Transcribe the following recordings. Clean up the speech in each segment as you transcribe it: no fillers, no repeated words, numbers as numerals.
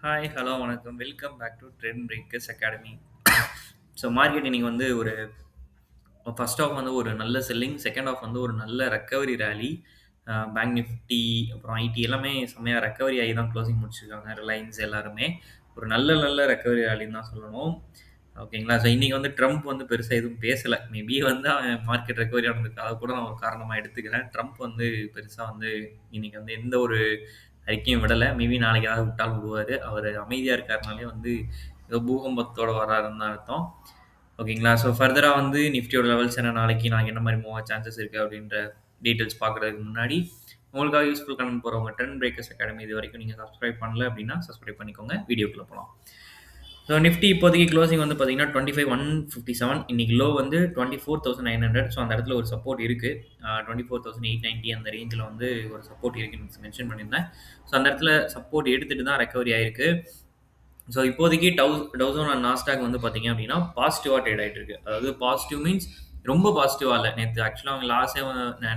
Hi, hello, வணக்கம். Welcome back to Trend Breakers Academy. So market இன்னைக்கு வந்து first half வந்து ஒரு நல்ல செல்லிங், செகண்ட் ஹாஃப் வந்து ஒரு நல்ல ரெக்கவரி ராலி. பேங்க் நிஃப்டி, அப்புறம் ஐடி எல்லாமே செம்மையா ரெக்கவரி ஆகி தான் க்ளோசிங் முடிச்சிருக்காங்க. ரிலையன்ஸ் எல்லாருமே. ஒரு நல்ல நல்ல ரெக்கவரி ராலின்னு தான் சொல்லணும். ஓகேங்களா? ஸோ இன்னைக்கு வந்து ட்ரம்ப் வந்து பெருசா எதுவும் பேசல. மேபி வந்து அவன் மார்க்கெட் ரெக்கவரி ஆனதுக்கு அத கூட நான் ஒரு காரணமா எடுத்துக்கிறேன். ட்ரம்ப் வந்து பெருசா வந்து இன்னைக்கு வந்து எந்த ஒரு அறிக்கையும் விடல. மேபி நாளைக்கு ஏதாவது விட்டாலும் விடுவாரு. அவரு அமைதியா இருக்காருனாலே வந்து ஏதோ பூகம்பத்தோட வர்றாருன்னு தான் அர்த்தம். ஓகேங்களா? ஸோ ஃபர்தரா வந்து நிஃப்டியோட லெவல்ஸ் என்ன நாளைக்கு என்ன மாரி மூவ் ஆக சான்சஸ் இருக்கு அப்படின்ற டீட்டெயில்ஸ் பார்க்குறதுக்கு முன்னாடி, உங்களுக்காக யூஸ்ஃபுல் கன்டென்ட் போடுறவங்க ட்ரெண்ட் பிரேக்கர்ஸ் அகாடமி இதுவரைக்கும் நீங்க சப்ஸ்கிரைப் பண்ணல அப்படின்னா, சப்ஸ்கிரைப் பண்ணிக்கோங்க. வீடியோக்குள்ள போலாம். ஸோ நிஃப்டி இப்போதைக்கு க்ளோசிங் வந்து பார்த்தீங்கன்னா 25,157. இன்னைக்கு லோ வந்து 24,900. ஸோ அந்த இடத்துல ஒரு சப்போர்ட் இருக்கு. 24,890 அந்த ரேஞ்சில வந்து ஒரு சப்போர்ட் இருக்குன்னு மென்ஷன் பண்ணியிருந்தேன். ஸோ அந்த இடத்துல சப்போர்ட் எடுத்துட்டு தான் ரெக்கவரி ஆயிருக்கு. ஸோ இப்போதைக்கு டவ் அண்ட் நாஸ்டாக் வந்து பார்த்தீங்க அப்படின்னா பாசிட்டிவாக ட்ரேட் ஆகிட்டு இருக்கு. அதாவது பாசிட்டிவ் மீன்ஸ் ரொம்ப பாசிட்டிவா இல்லை. நேற்று ஆக்சுவலாக அவங்க லாஸே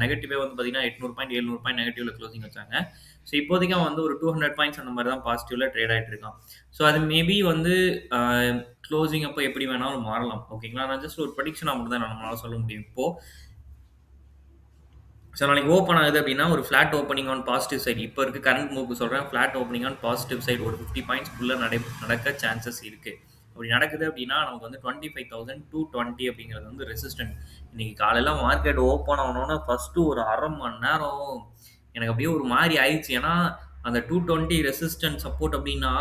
நெகட்டிவே வந்து பார்த்தீங்கன்னா 800 பாயிண்ட் 700 பாயிண்ட் நெகட்டிவ்ல க்ளோசிங் வச்சாங்க. ஸோ இப்போதைக்கு அவன் வந்து ஒரு 200 பாயிண்ட்ஸ் அந்த மாதிரி தான் பாசிட்டிவ்ல ட்ரேட் ஆகிட்டு இருக்கான். ஸோ அது மேபி வந்து க்ளோசிங் அப்போ எப்படி வேணாலும் மாறலாம். ஓகேங்களா? நான் ஜஸ்ட் ஒரு ப்ரெடிக்ஷனாக மட்டும் தான் நம்மளால சொல்ல முடியும் இப்போ. ஸோ நாளைக்கு ஓப்பன் ஆகுது அப்படின்னா ஒரு flat opening on positive side. இப்போ இருக்க கரண்ட் மூவ்க்கு சொல்கிறேன். Flat opening on positive side ஒரு 50 பாயிண்ட்ஸ்க்குள்ளே நடக்க சான்சஸ் இருக்குது. அப்படி நடக்குது அப்படின்னா நமக்கு வந்து 25,220 அப்படிங்கிறது வந்து ரெசிஸ்டன்ட். இன்னைக்கு காலையில் மார்க்கெட் ஓப்பன் ஆனோன்னா ஃபஸ்ட்டு ஒரு அரை மணி நேரம் எனக்கு அப்படியே ஒரு மாதிரி ஆயிடுச்சு. ஏன்னா அந்த 220 ரெசிஸ்டன்ட் சப்போர்ட் அப்படின்னா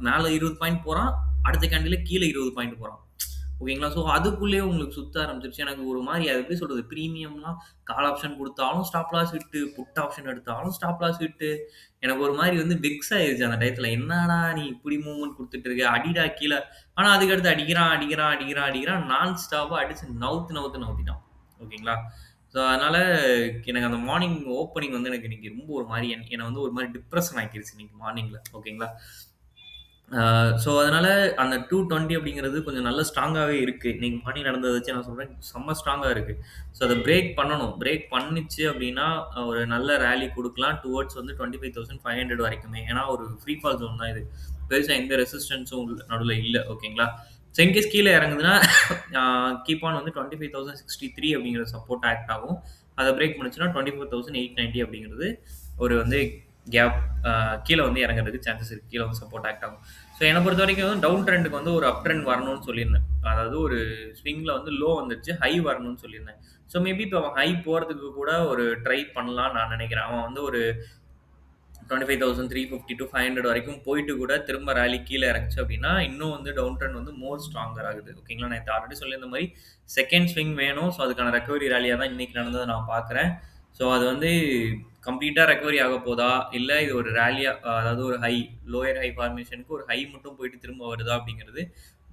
மேலே 20 பாயிண்ட் போகிறான், அடுத்த கேண்டில் கீழே 20 பாயிண்ட் போகிறான். ஓகேங்களா? ஸோ அதுக்குள்ளேயே உங்களுக்கு சுத்த ஆரம்பிச்சிருச்சு. எனக்கு ஒரு மாரி அது எப்படி சொல்றது? பிரீமியம்லாம் கால் ஆப்ஷன் குடுத்தாலும் stop loss hit, put option எடுத்தாலும் ஸ்டாப் லாஸ் ஹிட்டு. எனக்கு ஒரு மாரி வந்து வெக்ஸ் ஆயிருச்சு அந்த டயத்துல. என்னடா நீ இப்படி மூவ்மெண்ட் குடுத்துட்டு இருக்க? அடிடா கீழ. ஆனா அதுக்கடுத்து அடிக்கிறான். நான் ஸ்டாப்பா அடிச்சு நவுத்திட்டான். ஓகேங்களா? ஸோ அதனால எனக்கு அந்த மார்னிங் ஓப்பனிங் வந்து எனக்கு இன்னைக்கு ரொம்ப ஒரு மாரி என்ன வந்து ஒரு மாரி டிப்ரஷன் ஆக்கிருச்சு இன்னைக்கு மார்னிங்ல. ஓகேங்களா? ஸோ அதனால அந்த 220 அப்படிங்கிறது கொஞ்சம் நல்ல ஸ்ட்ராங்காவே இருக்கு. இன்னைக்கு மார்னிங் நடந்தத வச்சு நான் சொல்றேன், செம்ம ஸ்ட்ராங்கா இருக்கு. ஸோ அத பிரேக் பண்ணணும். பிரேக் பண்ணுச்சு அப்படின்னா, ஒரு நல்ல ராலி குடுக்கலாம் டுவர்ட்ஸ் வந்து 25,500 வரைக்குமே. ஏன்னா ஒரு ஃப்ரீ ஃபால் ஜோன் தான் இது. பெருசா எந்த ரெசிஸ்டன்ஸும் நடுவுல இல்ல. ஓகேங்களா? ஸோ இன்கேஸ் கீழ இறங்குதுன்னா, கீப் ஆன் வந்து 25,063 அப்படிங்கிற சப்போர்ட் ஆக்ட் ஆகும். அத பிரேக் பண்ணுச்சுன்னா 24,890 அப்படிங்கிறது ஒரு வந்து கேப் கீழ வந்து இறங்குறதுக்கு சான்சஸ் இருக்கு. கீழ வந்து சப்போர்ட் ஆக்ட் ஆகும். ஸோ என்ன பொறுத்தவரைக்கும் டவுன் ட்ரெண்டுக்கு வந்து ஒரு அப் ட்ரெண்ட் வரணும்னு சொல்லியிருந்தேன். அதாவது ஒரு ஸ்விங்ல வந்து லோ வந்துருச்சு, ஹை வரணும்னு சொல்லியிருந்தேன். ஸோ மேபி இப்போ அவன் ஹை போறதுக்கு கூட ஒரு ட்ரை பண்ணலாம்னு நான் நினைக்கிறேன். அவன் வந்து ஒரு 25,350 டூ 500 வரைக்கும் போயிட்டு கூட திரும்ப ராலி கீழ இறங்குச்சு அப்படின்னா, இன்னும் வந்து டவுன் ட்ரெண்ட் வந்து மோர் ஸ்ட்ராங்கர் ஆகுது. ஓகேங்களா? நான் ஆல்ரெடி சொல்லியிருந்த மாரி செகண்ட் ஸ்விங் வேணும். ஸோ அதுக்கான ரெக்கவரி ராலியா தான் இன்னைக்கு நடந்தத நான் பார்க்குறேன். ஸோ அது வந்து கம்ப்ளீட்டா ரெக்கவரி ஆக போதா? இல்ல இது ஒரு ராலியா அதாவது ஒரு லோயர் ஹை ஃபார்மேஷனுக்கு ஒரு ஹை மட்டும் போயிட்டு திரும்ப வருதா? அப்படிங்கிறது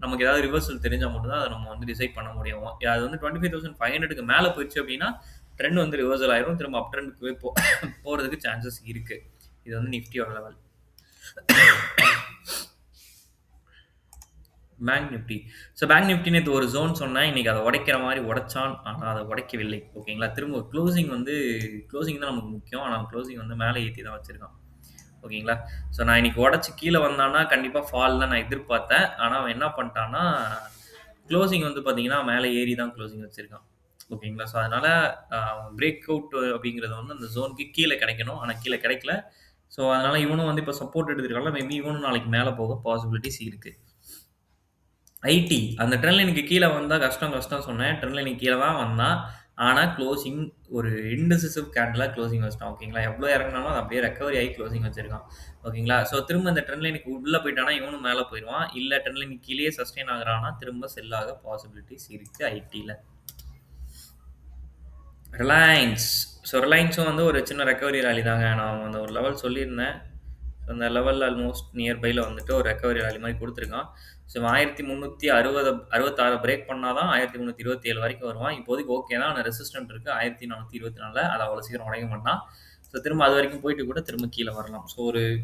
நமக்கு ஏதாவது ரிவர்சல் தெரிஞ்சா மட்டும் தான் அத நம்ம வந்து டிசைட் பண்ண முடியும். அது வந்து 25,500க்கு மேல போயிருச்சு அப்படின்னா, ட்ரெண்ட் வந்து ரிவர்சல் ஆயிரும். திரும்ப அப் ட்ரெண்ட்க்கு போறதுக்கு சான்சஸ் இருக்கு. இது வந்து நிஃப்டியோட level. Bank Nifty. So bank Nifty நேத்து ஒரு ஜோன் சொன்னேன். இன்னைக்கு அத உடைக்கிற மாரி உடைச்சான். ஆனா அத உடைக்கவில்லை. ஓகேங்களா? திரும்ப க்ளோசிங் தான் நமக்கு முக்கியம். ஆனா க்ளோசிங் வந்து மேல ஏத்தி தான் வச்சிருக்கான். ஓகேங்களா? ஸோ நான் இன்னைக்கு உடைச்சு கீழ வந்தான்னா, கண்டிப்பா ஃபால் தான் நான் எதிர்பார்த்தேன். ஆனா அவன் என்ன பண்ணிட்டான்னா, க்ளோசிங் வந்து பார்த்தீங்கன்னா, மேல ஏறி தான் க்ளோசிங் வச்சிருக்கான். ஓகேங்களா? ஸோ அதனால பிரேக் அவுட் அப்படிங்கிறது வந்து அந்த ஜோனுக்கு கீழ கிடைக்கணும். ஆனா கீழ கிடைக்கல. ஸோ அதனால இவனும் வந்து இப்ப சப்போர்ட் எடுத்திருக்கான்ல, மேபி இவனும் நாளைக்கு மேல போக பாசிபிலிட்டீஸ் இருக்கு. ஐடி அந்த ட்ரெண்ட் லைனுக்கு கீழ வந்தா கஷ்டம் சொன்னேன். ட்ரெண்ட் லைனுக்கு கீழ தான் வந்தான். ஆனா க்ளோசிங் ஒரு இன்டிசிசிவ் கேண்டிலா க்ளோசிங் வச்சுட்டான். ஓகேங்களா? எவ்வளோ இறங்குனாலும் அது அப்படியே ரெக்கவரி ஆகி க்ளோசிங் வச்சிருக்கான். ஓகேங்களா? ஸோ திரும்ப இந்த ட்ரெண்ட் லைனுக்கு உள்ள போயிட்டானா, இவனும் மேல போயிருவான். இல்ல ட்ரெண்ட் லைனுக்கு கீழயே சஸ்டெயின் ஆகுறான்னா, திரும்ப செல் ஆக பாசிபிலிட்டீஸ் இருக்கு ஐடில. ரிலையன்ஸ். ஸோ ரிலையன்ஸும் வந்து ஒரு சின்ன ரெக்கவரி ராலி தாங்க. நான் அந்த ஒரு லெவல் சொல்லியிருந்தேன். அந்த லெவல் ஆல்மோஸ்ட் நியர்பைல வந்துட்டு ஒரு ரெக்கவரி ராலி மாரி குடுத்துருக்கான். ஸோ 1366 பிரேக் பண்ணா தான் 1327 வரைக்கும் வருவான். இப்போதைக்கு ஓகே தான். ஆனா ரெசிஸ்டன்ட் இருக்கு 1424ல. அது அவ்வளோ சீக்கிரம் உடைக்க மாட்டான். ஸோ திரும்ப அது வரைக்கும் போயிட்டு கூட திரும்ப கீழ வரலாம். ஸோ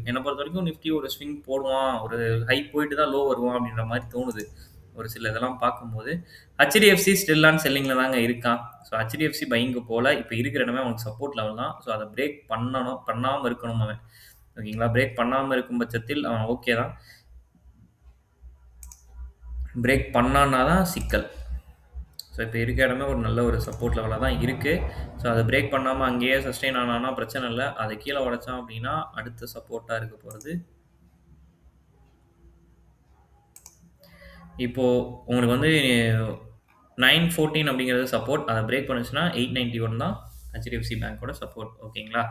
என்ன பொறுத்தவரைக்கும் நிஃப்டி ஒரு ஸ்விங் போடுவான். ஒரு ஹை போயிட்டு தான் லோ வருவான் அப்படின்ற மாரி தோணுது. ஒரு சில இதெல்லாம் பார்க்கும்போது. ஹெச்டிஎஃப்சி ஸ்டில் ஆன் செல்லிங்ல தாங்க இருக்கான். ஸோ ஹெச்டிஎஃப்சி பையிங்க்கு போல. இப்ப இருக்கிற இடமே அவனுக்கு சப்போர்ட் லெவல் தான். ஸோ அத பிரேக் பண்ணாம இருக்கணும் அவன். ஓகேங்களா? பிரேக் பண்ணாம இருக்கும் பட்சத்தில் அவன் ஓகே தான். பிரேக் பண்ணான்னா தான் சிக்கல். ஸோ இப்போ இருக்க இடமே ஒரு நல்ல ஒரு சப்போர்ட் லெவலாக தான் இருக்குது. ஸோ அதை பிரேக் பண்ணாமல் அங்கேயே சஸ்டெயின் ஆனான்னா பிரச்சனை இல்லை. அதை கீழே உடைச்சான் அப்படின்னா அடுத்த சப்போர்ட்டாக இருக்க போகிறது இப்போது உங்களுக்கு வந்து 914 அப்படிங்கிறது சப்போர்ட். அதை பிரேக் பண்ணுச்சுன்னா 891 தான் ஹெச்டிஎஃப்சி பேங்கோட சப்போர்ட். ஓகேங்களா?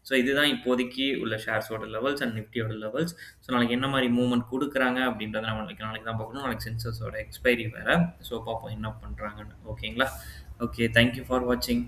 ஸோ இதுதான் இப்போதைக்கு உள்ள ஷேர்ஸோட லெவல்ஸ் அண்ட் நிஃப்டியோட லெவல்ஸ். ஸோ நாளைக்கு என்ன மாதிரி மூவ்மெண்ட் கொடுக்குறாங்க அப்படின்றத நம்ம நாளைக்கு தான் பார்க்கணும். நாளைக்கு சென்சஸோட எக்ஸ்பைரி வேறு. ஸோ பார்ப்போம் என்ன பண்ணுறாங்கன்னு. ஓகேங்களா? ஓகே, தேங்க்யூ ஃபார் வாட்சிங்.